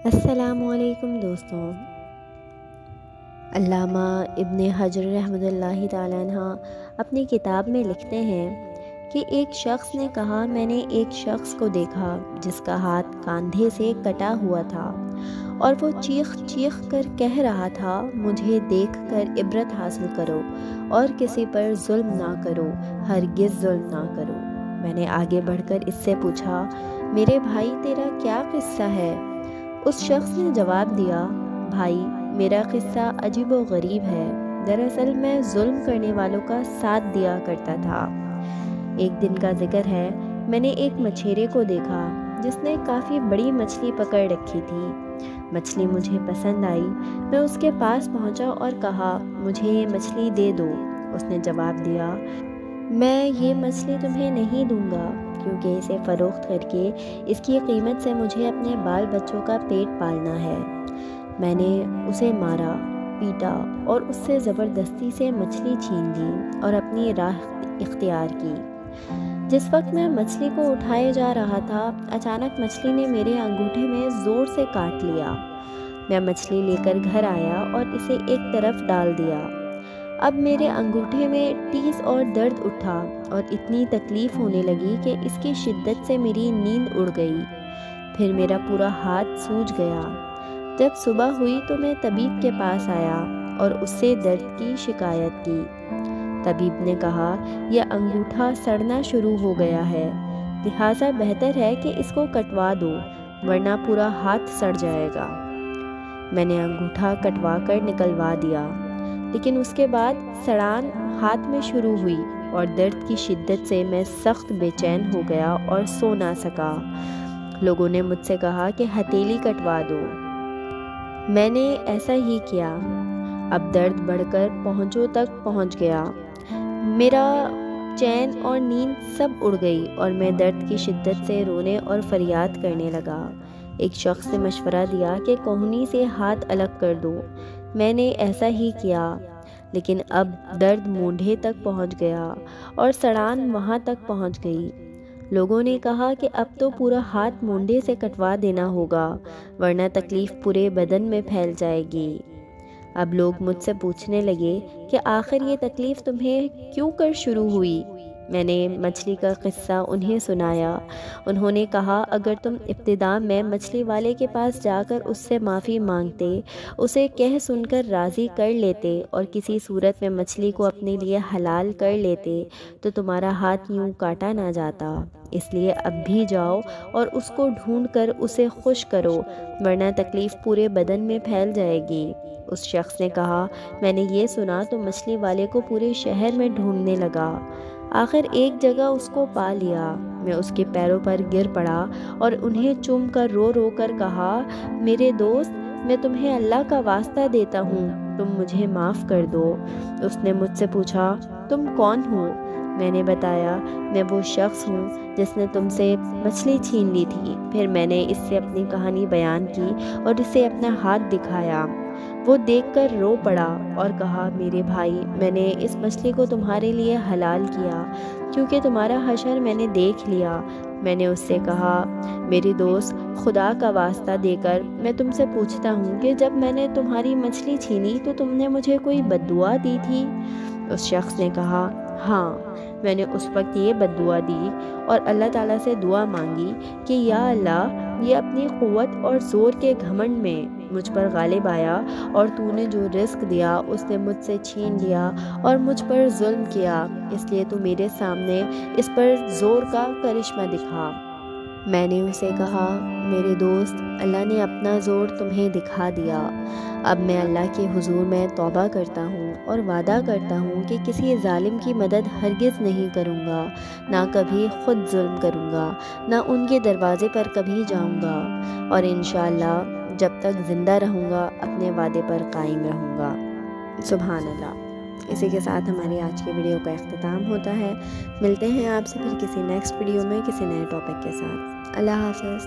السلام علیکم دوستوں۔ علامہ ابن حجر رحمۃ اللہ تعالیٰ عنہ اپنی کتاب میں لکھتے ہیں کہ ایک شخص نے کہا، میں نے ایک شخص کو دیکھا جس کا ہاتھ کاندھے سے کٹا ہوا تھا اور وہ چیخ چیخ کر کہہ رہا تھا، مجھے دیکھ کر عبرت حاصل کرو اور کسی پر ظلم نہ کرو، ہرگز ظلم نہ کرو۔ میں نے آگے بڑھ کر اس سے پوچھا، میرے بھائی تیرا کیا قصہ ہے؟ اس شخص نے جواب دیا، بھائی میرا قصہ عجیب و غریب ہے۔ دراصل میں ظلم کرنے والوں کا ساتھ دیا کرتا تھا۔ ایک دن کا ذکر ہے، میں نے ایک مچھیرے کو دیکھا جس نے کافی بڑی مچھلی پکڑ رکھی تھی۔ مچھلی مجھے پسند آئی، میں اس کے پاس پہنچا اور کہا، مجھے یہ مچھلی دے دو۔ اس نے جواب دیا، میں یہ مچھلی تمہیں نہیں دوں گا، کیونکہ اسے فروخت کر کے اس کی قیمت سے مجھے اپنے بال بچوں کا پیٹ پالنا ہے۔ میں نے اسے مارا، پیٹا اور اس سے زبردستی سے مچھلی چھین لی اور اپنی راہ اختیار کی۔ جس وقت میں مچھلی کو اٹھائے جا رہا تھا، اچانک مچھلی نے میرے انگوٹھے میں زور سے کاٹ لیا۔ میں مچھلی لے کر گھر آیا اور اسے ایک طرف ڈال دیا۔ اب میرے انگوٹھے میں ٹیس اور درد اٹھا اور اتنی تکلیف ہونے لگی کہ اس کی شدت سے میری نیند اڑ گئی۔ پھر میرا پورا ہاتھ سوج گیا۔ جب صبح ہوئی تو میں طبیب کے پاس آیا اور اس سے درد کی شکایت کی۔ طبیب نے کہا، یہ انگوٹھا سڑنا شروع ہو گیا ہے، لہٰذا بہتر ہے کہ اس کو کٹوا دو، ورنہ پورا ہاتھ سڑ جائے گا۔ میں نے انگوٹھا کٹوا کر نکلوا دیا، لیکن اس کے بعد سڑان ہاتھ میں شروع ہوئی اور درد کی شدت سے میں سخت بے چین ہو گیا اور سو نہ سکا۔ لوگوں نے مجھ سے کہا کہ ہتھیلی کٹوا دو۔ میں نے ایسا ہی کیا۔ اب درد بڑھ کر پہنچوں تک پہنچ گیا۔ میرا چین اور نیند سب اڑ گئی اور میں درد کی شدت سے رونے اور فریاد کرنے لگا۔ ایک شخص نے مشورہ دیا کہ کوہنی سے ہاتھ الگ کر دو۔ میں نے ایسا ہی کیا، لیکن اب درد مونڈھے تک پہنچ گیا اور سڑان وہاں تک پہنچ گئی۔ لوگوں نے کہا کہ اب تو پورا ہاتھ مونڈھے سے کٹوا دینا ہوگا، ورنہ تکلیف پورے بدن میں پھیل جائے گی۔ اب لوگ مجھ سے پوچھنے لگے کہ آخر یہ تکلیف تمہیں کیوں کر شروع ہوئی؟ میں نے مچھلی کا قصہ انہیں سنایا۔ انہوں نے کہا، اگر تم ابتدا میں مچھلی والے کے پاس جا کر اس سے معافی مانگتے، اسے کہہ سن کر راضی کر لیتے اور کسی صورت میں مچھلی کو اپنے لیے حلال کر لیتے تو تمہارا ہاتھ یوں کاٹا نہ جاتا۔ اس لیے اب بھی جاؤ اور اس کو ڈھونڈ کر اسے خوش کرو، ورنہ تکلیف پورے بدن میں پھیل جائے گی۔ اس شخص نے کہا، میں نے یہ سنا تو مچھلی والے کو پورے شہر میں ڈھونڈنے لگا۔ آخر ایک جگہ اس کو پا لیا۔ میں اس کے پیروں پر گر پڑا اور انہیں چوم کر رو رو کر کہا، میرے دوست، میں تمہیں اللہ کا واسطہ دیتا ہوں، تم مجھے معاف کر دو۔ اس نے مجھ سے پوچھا، تم کون ہو؟ میں نے بتایا، میں وہ شخص ہوں جس نے تم سے مچھلی چھین لی تھی۔ پھر میں نے اس سے اپنی کہانی بیان کی اور اسے اپنا ہاتھ دکھایا۔ وہ دیکھ کر رو پڑا اور کہا، میرے بھائی، میں نے اس مچھلی کو تمہارے لیے حلال کیا کیونکہ تمہارا حشر میں نے دیکھ لیا۔ میں نے اس سے کہا، میری دوست، خدا کا واسطہ دے کر میں تم سے پوچھتا ہوں کہ جب میں نے تمہاری مچھلی چھینی تو تم نے مجھے کوئی بد دعا دی تھی؟ اس شخص نے کہا، ہاں، میں نے اس وقت یہ بد دعا دی اور اللہ تعالیٰ سے دعا مانگی کہ یا اللہ، یہ اپنی قوت اور زور کے گھمنڈ میں مجھ پر غالب آیا اور تو نے جو رزق دیا اس نے مجھ سے چھین لیا اور مجھ پر ظلم کیا، اس لیے تو میرے سامنے اس پر زور کا کرشمہ دکھا۔ میں نے اسے کہا، میرے دوست، اللہ نے اپنا زور تمہیں دکھا دیا۔ اب میں اللہ کے حضور میں توبہ کرتا ہوں اور وعدہ کرتا ہوں کہ کسی ظالم کی مدد ہرگز نہیں کروں گا، نہ کبھی خود ظلم کروں گا، نہ ان کے دروازے پر کبھی جاؤں گا، اور انشاءاللہ جب تک زندہ رہوں گا اپنے وعدے پر قائم رہوں گا۔ سبحان اللہ۔ اسی کے ساتھ ہماری آج کی ویڈیو کا اختتام ہوتا ہے۔ ملتے ہیں آپ سے پھر کسی نیکسٹ ویڈیو میں کسی نئے ٹاپک کے ساتھ۔ اللہ حافظ۔